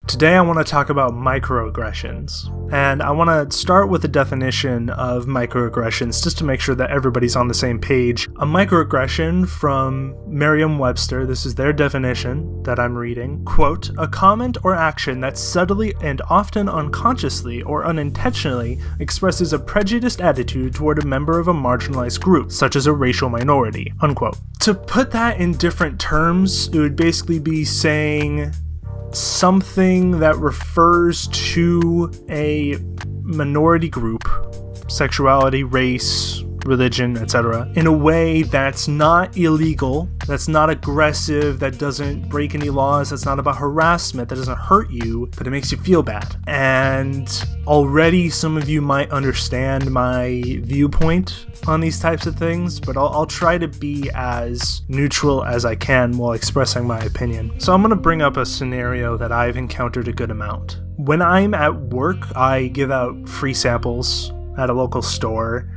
Today I want to talk about microaggressions, and I want to start with a definition of microaggressions just to make sure that everybody's on the same page. A microaggression from Merriam-Webster, this is their definition that I'm reading, quote, a comment or action that subtly and often unconsciously or unintentionally expresses a prejudiced attitude toward a member of a marginalized group, such as a racial minority, unquote. To put that in different terms, it would basically be saying something that refers to a minority group, sexuality, race, religion, etc., in a way that's not illegal, that's not aggressive, that doesn't break any laws, that's not about harassment, that doesn't hurt you, but it makes you feel bad. And already some of you might understand my viewpoint on these types of things, but I'll try to be as neutral as I can while expressing my opinion. So I'm going to bring up a scenario that I've encountered a good amount. When I'm at work, I give out free samples at a local store,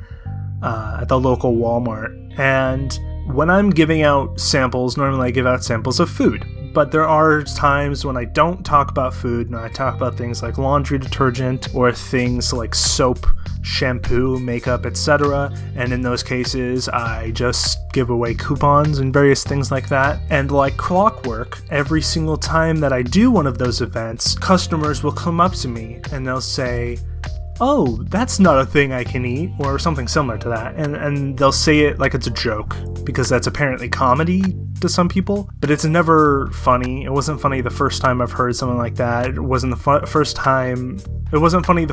at the local Walmart, and when I'm giving out samples, normally I give out samples of food. But there are times when I don't talk about food and I talk about things like laundry detergent or things like soap, shampoo, makeup, etc. And in those cases, I just give away coupons and various things like that. And like clockwork, every single time that I do one of those events, customers will come up to me and they'll say, oh, that's not a thing I can eat, or something similar to that. And they'll say it like it's a joke, because that's apparently comedy to some people, but it's never funny. It wasn't funny the first time I've heard something like that. It wasn't funny the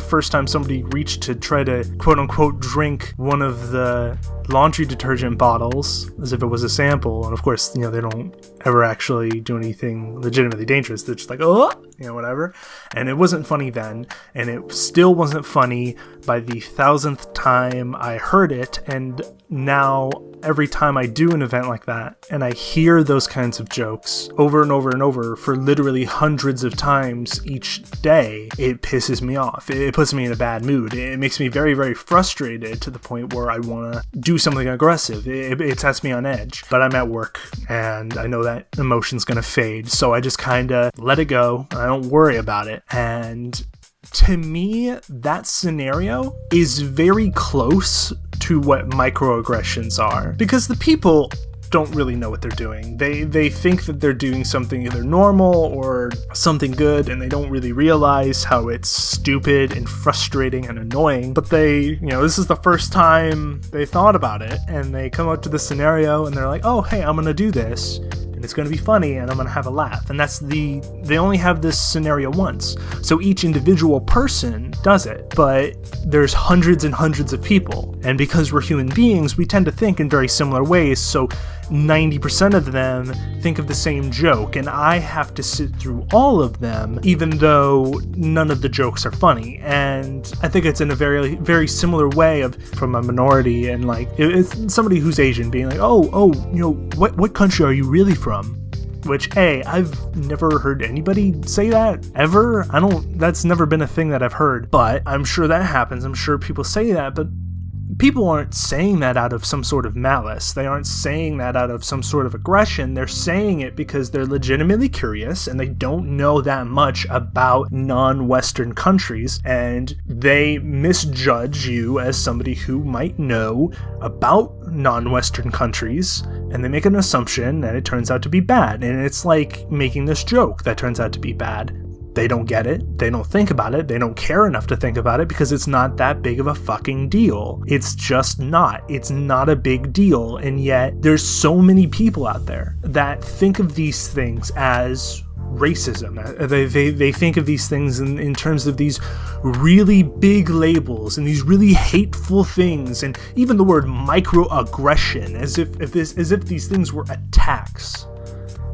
first time somebody reached to try to quote-unquote drink one of the laundry detergent bottles as if it was a sample. And of course, they don't ever actually do anything legitimately dangerous. They're just like, oh, whatever. And it wasn't funny then, and it still wasn't funny by the 1000th time I heard it. And now every time I do an event like that and I hear those kinds of jokes over and over and over for literally hundreds of times each day, it pisses me off. It puts me in a bad mood. It makes me very, very frustrated to the point where I want to do something aggressive. It sets me on edge. But I'm at work and I know that emotion's going to fade, so I just kind of let it go. I don't worry about it. And to me, that scenario is very close to what microaggressions are, because the people don't really know what they're doing. They think that they're doing something either normal or something good, and they don't really realize how it's stupid and frustrating and annoying. But this is the first time they thought about it, and they come up to the scenario and they're like, oh, hey, I'm gonna do this, and it's going to be funny, and I'm going to have a laugh. And they only have this scenario once. So each individual person does it, but there's hundreds and hundreds of people. And because we're human beings, we tend to think in very similar ways. So 90% of them think of the same joke, and I have to sit through all of them, even though none of the jokes are funny. And I think it's in a very, very similar way from a minority, and like it's somebody who's Asian being like, what country are you really from? Which, I've never heard anybody say that, ever. That's never been a thing that I've heard, but I'm sure that happens. I'm sure people say that, but people aren't saying that out of some sort of malice. They aren't saying that out of some sort of aggression. They're saying it because they're legitimately curious and they don't know that much about non-Western countries, and they misjudge you as somebody who might know about non-Western countries, and they make an assumption and it turns out to be bad. And it's like making this joke that turns out to be bad. They don't get it, they don't think about it, they don't care enough to think about it because it's not that big of a fucking deal. It's just not. It's not a big deal, and yet there's so many people out there that think of these things as racism. They think of these things in terms of these really big labels and these really hateful things, and even the word microaggression, as if these things were attacks.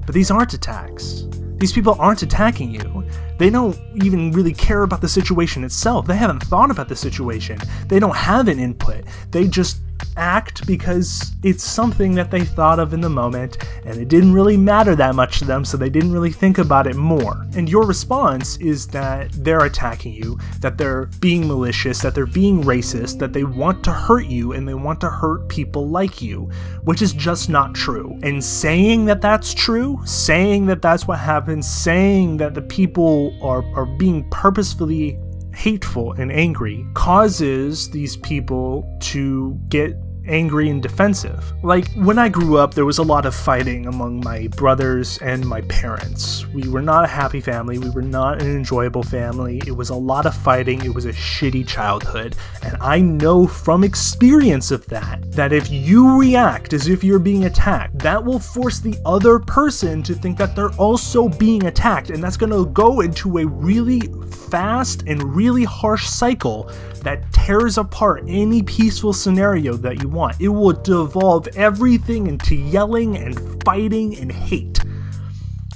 But these aren't attacks. These people aren't attacking you. They don't even really care about the situation itself. They haven't thought about the situation. They don't have an input. They just act because it's something that they thought of in the moment and it didn't really matter that much to them, so they didn't really think about it more. And your response is that they're attacking you, that they're being malicious, that they're being racist, that they want to hurt you and they want to hurt people like you, which is just not true. And saying that that's true, saying that that's what happens, saying that the people are being purposefully hateful and angry causes these people to get angry and defensive. Like, when I grew up, there was a lot of fighting among my brothers and my parents. We were not a happy family. We were not an enjoyable family. It was a lot of fighting. It was a shitty childhood. And I know from experience of that if you react as if you're being attacked, that will force the other person to think that they're also being attacked. And that's going to go into a really fast and really harsh cycle that tears apart any peaceful scenario that you want. It will devolve everything into yelling and fighting and hate.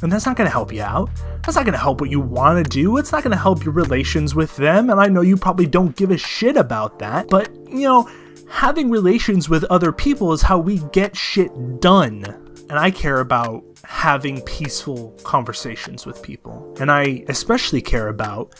And that's not going to help you out. That's not going to help what you want to do. It's not going to help your relations with them. And I know you probably don't give a shit about that. But, having relations with other people is how we get shit done. And I care about having peaceful conversations with people. And I especially care about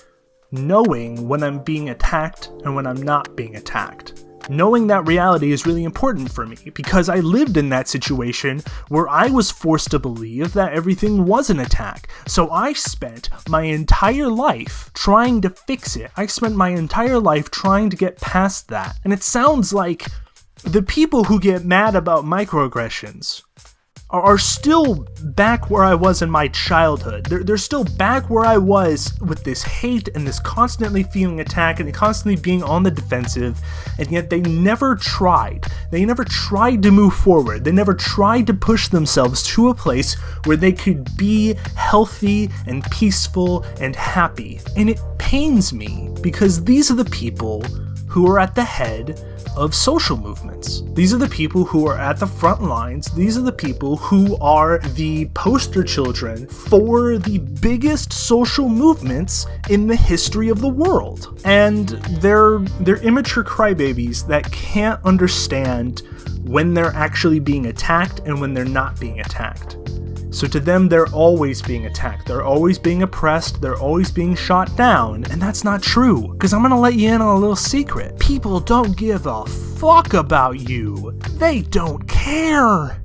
knowing when I'm being attacked and when I'm not being attacked. Knowing that reality is really important for me because I lived in that situation where I was forced to believe that everything was an attack. So I spent my entire life trying to fix it. I spent my entire life trying to get past that. And it sounds like the people who get mad about microaggressions are still back where I was in my childhood. They're still back where I was with this hate and this constantly feeling attacked and constantly being on the defensive, and yet they never tried. They never tried to move forward. They never tried to push themselves to a place where they could be healthy and peaceful and happy. And it pains me because these are the people who are at the head of social movements. These are the people who are at the front lines. These are the people who are the poster children for the biggest social movements in the history of the world. And they're immature crybabies that can't understand when they're actually being attacked and when they're not being attacked. So to them, they're always being attacked, they're always being oppressed, they're always being shot down, and that's not true, because I'm gonna let you in on a little secret. People don't give a fuck about you. They don't care.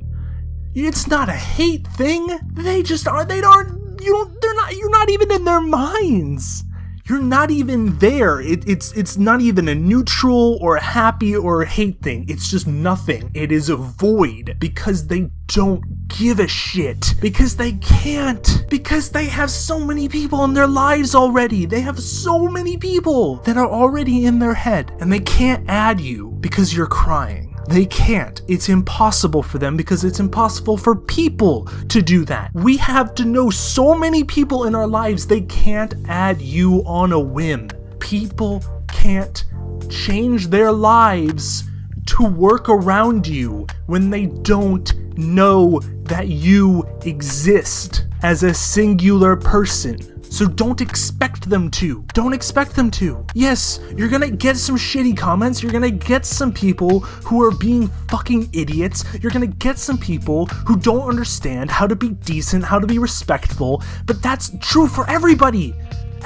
It's not a hate thing. They just are, you're not even in their minds. You're not even there. It's not even a neutral or a happy or a hate thing. It's just nothing. It is a void because they don't give a shit. Because they can't. Because they have so many people in their lives already. They have so many people that are already in their head and they can't add you because you're crying. They can't. It's impossible for them because it's impossible for people to do that. We have to know so many people in our lives, they can't add you on a whim. People can't change their lives to work around you when they don't know that you exist as a singular person. So don't expect them to. Don't expect them to. Yes, you're gonna get some shitty comments. You're gonna get some people who are being fucking idiots. You're gonna get some people who don't understand how to be decent, how to be respectful. But that's true for everybody.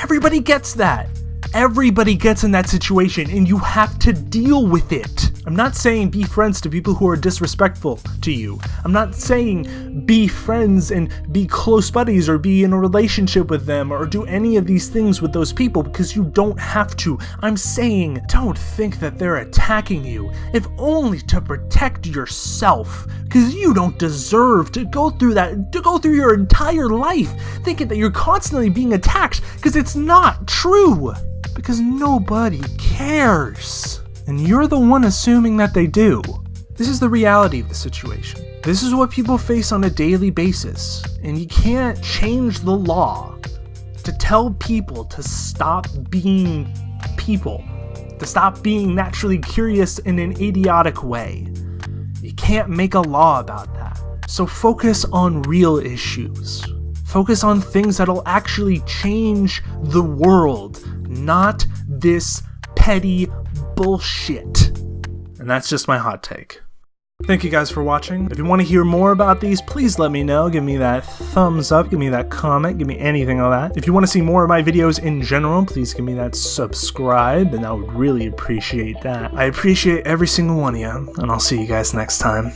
Everybody gets that. Everybody gets in that situation and you have to deal with it. I'm not saying be friends to people who are disrespectful to you. I'm not saying be friends and be close buddies or be in a relationship with them or do any of these things with those people because you don't have to. I'm saying don't think that they're attacking you, if only to protect yourself, because you don't deserve to go through that, to go through your entire life thinking that you're constantly being attacked, because it's not true. Because nobody cares. And you're the one assuming that they do. This is the reality of the situation. This is what people face on a daily basis. And you can't change the law to tell people to stop being people, to stop being naturally curious in an idiotic way. You can't make a law about that. So focus on real issues. Focus on things that'll actually change the world, not this petty bullshit. And And that's just my hot take. Thank you guys for watching. If you want to hear more about these, please let me know. Give me that thumbs up, give me that comment, give me anything of that. If you want to see more of my videos in general, please give me that subscribe, and I would really appreciate that. I appreciate every single one of you, and I'll see you guys next time.